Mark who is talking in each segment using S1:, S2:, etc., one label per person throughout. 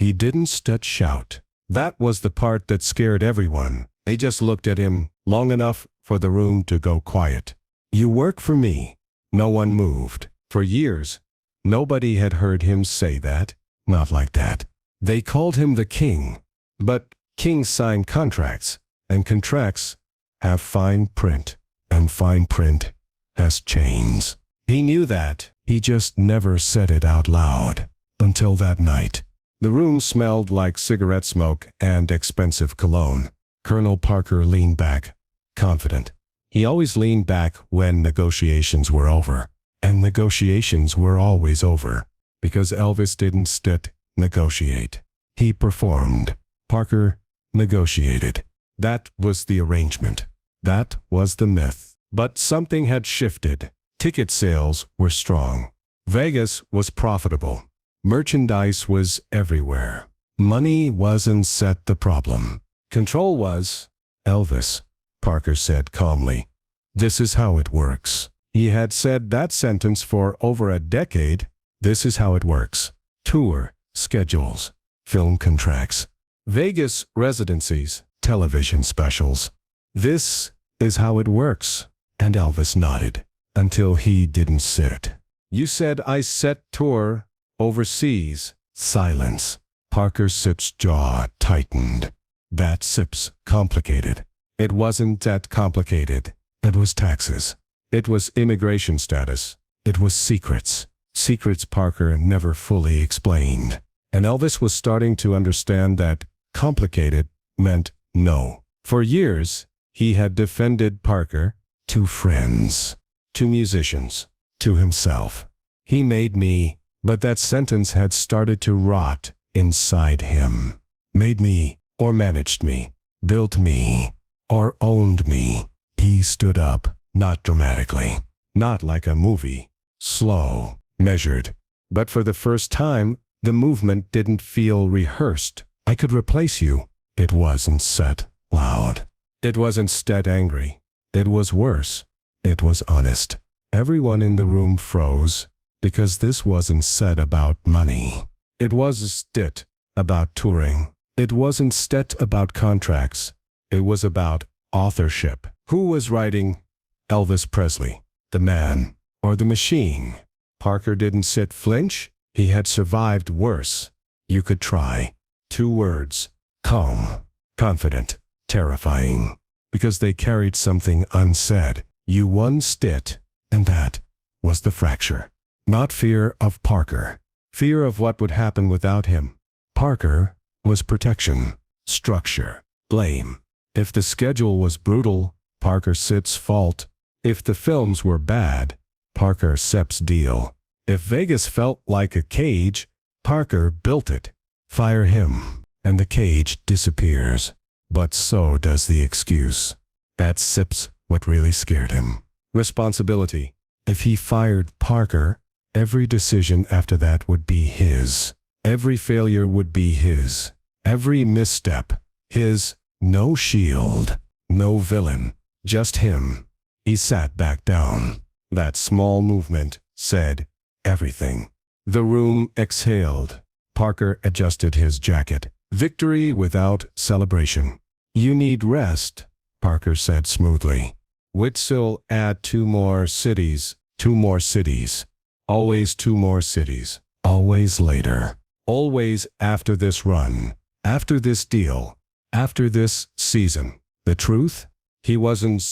S1: He didn't shout. That was the part that scared everyone. They just looked at him long enough for the room to go quiet. You work for me. No one moved. For years, nobody had heard him say that. Not like that. They called him the king. But kings sign contracts, and contracts have fine print, and fine print has chains. He knew that. He just never said it out loud. Until that night. The room smelled like cigarette smoke and expensive cologne. Colonel Parker leaned back, confident. He always leaned back when negotiations were over. And negotiations were always over. Because Elvis didn't negotiate. He performed. Parker negotiated. That was the arrangement. That was the myth. But something had shifted. Ticket sales were strong. Vegas was profitable. Merchandise was everywhere. Money wasn't the problem. Control was. Elvis, Parker said calmly. This is how it works. He had said that sentence for over a decade. This is how it works. Tour, schedules, film contracts, Vegas residencies, television specials. This is how it works. And Elvis nodded. Until he didn't sit. You said I set tour overseas. Silence. Parker's jaw tightened. That sip's complicated. It wasn't that complicated. It was taxes. It was immigration status. It was secrets. Secrets Parker never fully explained. And Elvis was starting to understand that complicated meant no. For years, he had defended Parker to friends, to musicians, to himself. He made me, but that sentence had started to rot inside him. Made me, or managed me, built me, or owned me. He stood up, not dramatically, not like a movie, slow, measured. But for the first time, the movement didn't feel rehearsed. I could replace you. It wasn't said loud. It wasn't said angry. It was worse. It was honest. Everyone in the room froze, because this wasn't said about money. It was said about touring. It wasn't said about contracts. It was about authorship. Who was writing? Elvis Presley, the man, or the machine? Parker didn't flinch. He had survived worse. You could try. 2 words. Calm, confident, terrifying. Because they carried something unsaid. You once did. And that was the fracture. Not fear of Parker. Fear of what would happen without him. Parker was protection, structure, blame. If the schedule was brutal, Parker Sip's fault. If the films were bad, Parker Sip's deal. If Vegas felt like a cage, Parker built it. Fire him, and the cage disappears. But so does the excuse. That's Sip's what really scared him. Responsibility. If he fired Parker, every decision after that would be his. Every failure would be his. Every misstep, his. No shield, no villain, just him. He sat back down. That small movement said everything. The room exhaled. Parker adjusted his jacket. Victory without celebration. You need rest, Parker said smoothly. We'll add 2 more cities. 2 more cities. Always 2 more cities. Always later. Always after this run. After this deal. After this season. The truth? He wasn't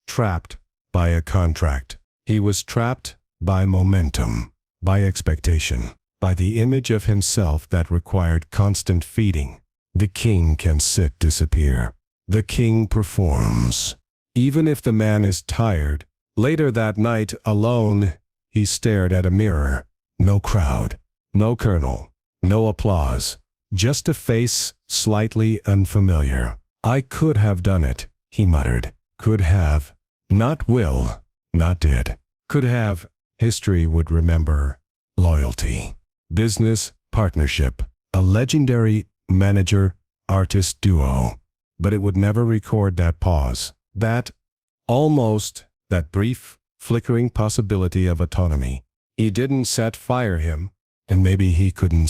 S1: trapped by a contract. He was trapped by momentum, by expectation, by the image of himself that required constant feeding. The king can disappear. The king performs. Even if the man is tired. Later that night, alone, he stared at a mirror. No crowd. No colonel. No applause. Just a face, slightly unfamiliar. I could have done it, he muttered. Could have. Not will. Not did. Could have. History would remember. Loyalty. Business, partnership. A legendary manager-artist duo. But it would never record that pause. That brief, flickering possibility of autonomy. He didn't fire him. And maybe he couldn't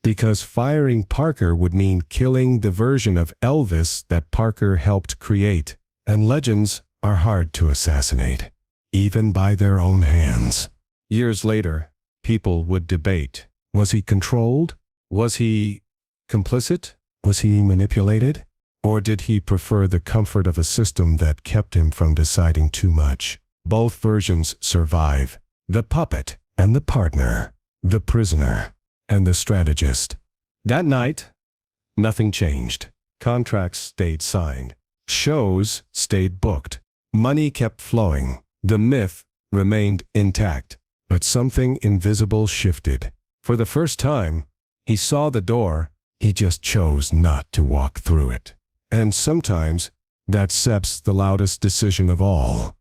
S1: Because firing Parker would mean killing the version of Elvis that Parker helped create, and legends are hard to assassinate, even by their own hands. Years later, people would debate. Was he controlled? Was he complicit? Was he manipulated? Or did he prefer the comfort of a system that kept him from deciding too much? Both versions survive. The puppet and the partner. The prisoner and the strategist. That night, nothing changed. Contracts stayed signed. Shows stayed booked. Money kept flowing. The myth remained intact. But something invisible shifted. For the first time, he saw the door. He just chose not to walk through it. And sometimes, that's the loudest decision of all.